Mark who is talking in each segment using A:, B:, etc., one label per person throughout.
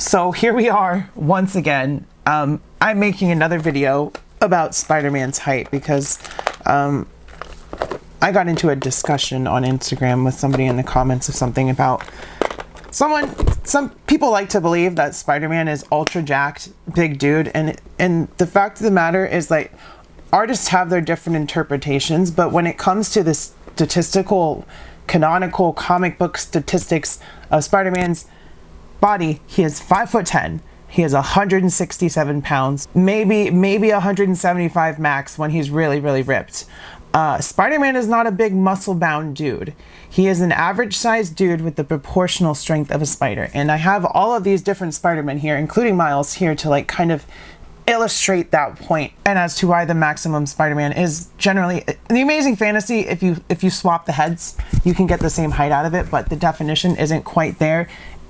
A: So here we are once again. I'm making another video about Spider-Man's height because I got into a discussion on Instagram with somebody in the comments of something about some people like to believe that Spider-Man is ultra jacked, big dude, and the fact of the matter is, like, artists have their different interpretations, but when it comes to the statistical, canonical comic book statistics of Spider-Man's body, he is 5'10". He is 167 pounds, maybe 175 max when he's really ripped. Spider-Man is not a big muscle-bound dude. He is an average-sized dude with the proportional strength of a spider. And I have all of these different Spider-Men here, including Miles here, to like kind of illustrate that point. And as to why the Maximum Spider-Man is generally the Amazing Fantasy, if you swap the heads, you can get the same height out of it, but the definition isn't quite there.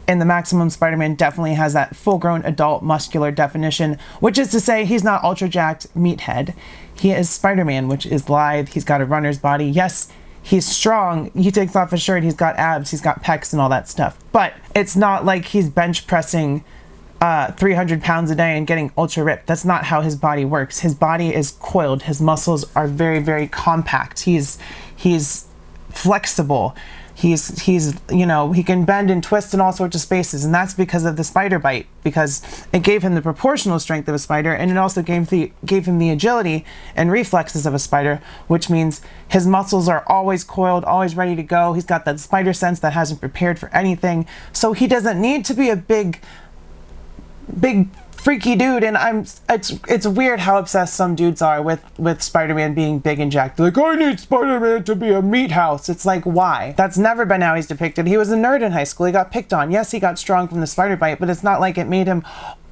A: And the Maximum Spider-Man definitely has that full-grown adult muscular definition, which is to say he's not ultra jacked meathead. He is Spider-Man, which is lithe. He's got a runner's body. Yes, he's strong. He takes off his shirt. He's got abs. He's got pecs and all that stuff. But it's not like he's bench pressing 300 pounds a day and getting ultra ripped. That's not how his body works. His body is coiled. His muscles are very compact. He's flexible. He's you know, he can bend and twist in all sorts of spaces, and that's because of the spider bite, because it gave him the proportional strength of a spider, and it also gave him the agility and reflexes of a spider, which means his muscles are always coiled, always ready to go. He's got that spider sense that hasn't prepared for anything, so he doesn't need to be a big freaky dude. And it's weird how obsessed some dudes are with Spider-Man being big and jacked. They're like, I need Spider-Man to be a meat house. It's like, why? That's never been how he's depicted. He was a nerd in high school. He got picked on. Yes, he got strong from the spider bite, but it's not like it made him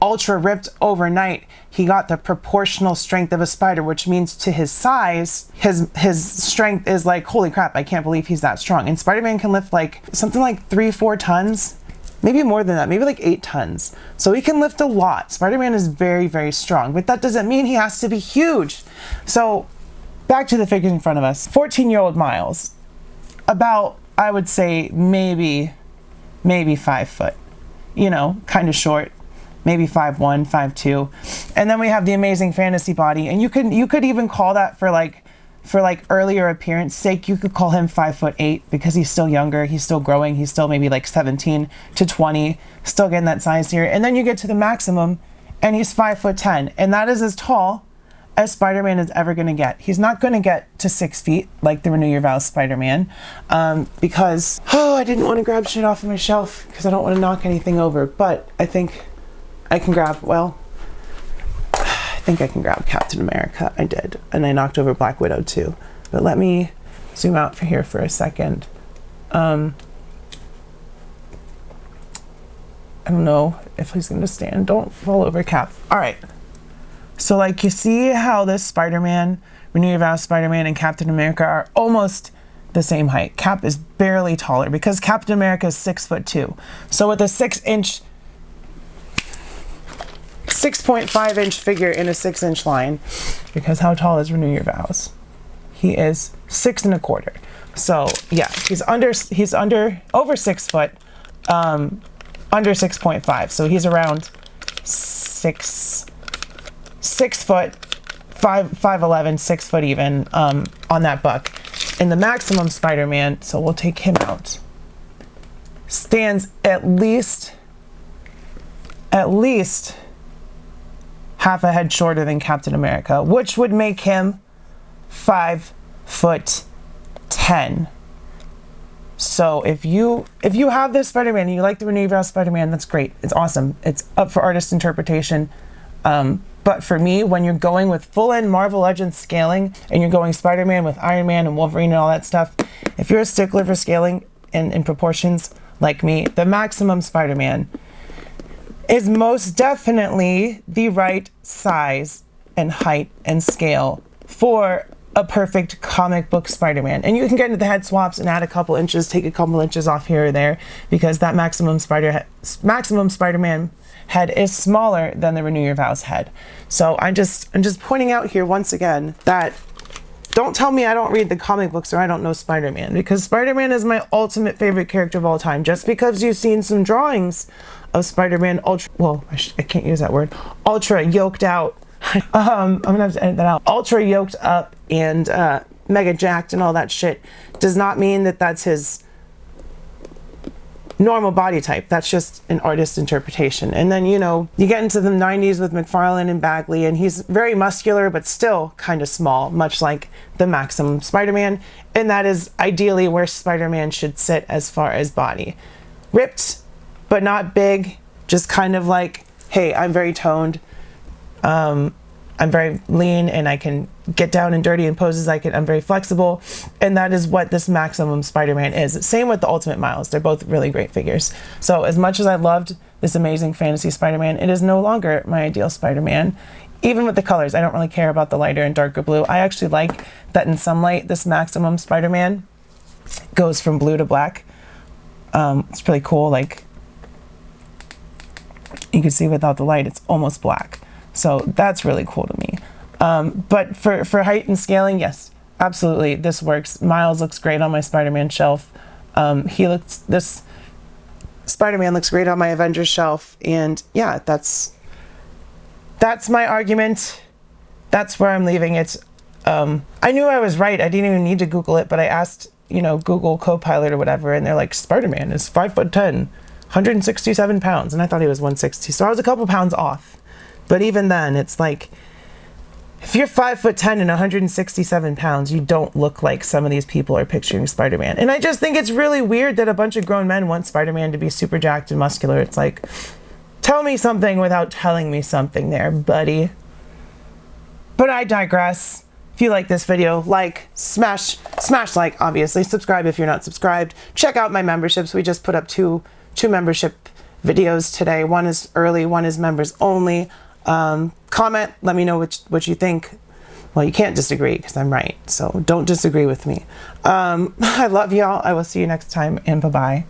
A: ultra ripped overnight. He got the proportional strength of a spider, which means to his size, his strength is like, holy crap, I can't believe he's that strong. And Spider-Man can lift like something like 3-4 tons. Maybe more than that, maybe like 8 tons. So he can lift a lot. Spider-Man is very strong, but that doesn't mean he has to be huge. So back to the figures in front of us. 14-year-old Miles, about, I would say maybe 5 foot, you know, kind of short, maybe 5'1", 5'2". And then we have the Amazing Fantasy body, and you could even call that for earlier appearance sake, you could call him 5'8", because he's still younger, he's still growing, he's still maybe like 17 to 20, still getting that size here. And then you get to the Maximum, and he's 5'10", and that is as tall as Spider-Man is ever going to get. He's not going to get to 6 feet like the Renew Your Vows Spider-Man, because, I didn't want to grab shit off of my shelf because I don't want to knock anything over, but I think I can grab, I think I can grab Captain America. I did, and I knocked over Black Widow too. But let me zoom out for here for a second. I don't know if he's gonna stand. Don't fall over, Cap. All right. So like, you see how this Spider-Man, Renew Your Vows Spider-Man, and Captain America are almost the same height. Cap is barely taller because Captain America is 6'2". So with a 6.5-inch figure in a 6-inch line, because how tall is Renew Your Vows? He is 6 1/4. So yeah, he's over 6 foot, under 6.5. So he's around 6 foot, 5'11", 6 foot even, on that buck. And the Maximum Spider-Man, so we'll take him out, stands at least half a head shorter than Captain America, which would make him 5'10". So if you have this Spider-Man and you like the Renew Your Vows Spider-Man, that's great. It's awesome. It's up for artist interpretation. But for me, when you're going with full-in Marvel Legends scaling and you're going Spider-Man with Iron Man and Wolverine and all that stuff, if you're a stickler for scaling in proportions like me, the Maximum Spider-Man is most definitely the right size and height and scale for a perfect comic book Spider-Man. And you can get into the head swaps and add a couple inches, take a couple inches off here or there, because that Maximum Spider-Man head is smaller than the Renew Your Vows head. So I'm just pointing out here once again that don't tell me I don't read the comic books or I don't know Spider-Man, because Spider-Man is my ultimate favorite character of all time. Just because you've seen some drawings of Spider-Man ultra, well, I can't use that word, ultra yoked out. I'm gonna have to edit that out. Ultra yoked up and mega jacked and all that shit does not mean that that's his normal body type. That's just an artist's interpretation. And then, you know, you get into the 90s with McFarlane and Bagley, and he's very muscular but still kind of small, much like the Maximum Spider-Man, and that is ideally where Spider-Man should sit as far as body. Ripped but not big, just kind of like, hey, I'm very toned, I'm very lean, and I can get down and dirty in poses. I'm very flexible, and that is what this Maximum Spider-Man is. Same with the Ultimate Miles. They're both really great figures. So as much as I loved this amazing fantasy Spider-Man, it is no longer my ideal Spider-Man. Even with the colors, I don't really care about the lighter and darker blue. I actually like that in some light, this Maximum Spider-Man goes from blue to black. It's really cool. Like, you can see without the light, it's almost black. So that's really cool to me. But for height and scaling, yes, absolutely, this works. Miles looks great on my Spider-Man shelf. This Spider-Man looks great on my Avengers shelf. And yeah, that's my argument. That's where I'm leaving it. I knew I was right. I didn't even need to Google it, but I asked, you know, Google Copilot or whatever, and they're like, Spider-Man is 5'10", 167 pounds. And I thought he was 160. So I was a couple pounds off. But even then, it's like, if you're 5'10" and 167 pounds, you don't look like some of these people are picturing Spider-Man. And I just think it's really weird that a bunch of grown men want Spider-Man to be super jacked and muscular. It's like, tell me something without telling me something there, buddy. But I digress. If you like this video, like, smash like, obviously. Subscribe if you're not subscribed. Check out my memberships. We just put up two membership videos today. One is early, one is members only. Comment, let me know what you think. Well, you can't disagree because I'm right, so don't disagree with me. I love y'all. I will see you next time, and bye-bye.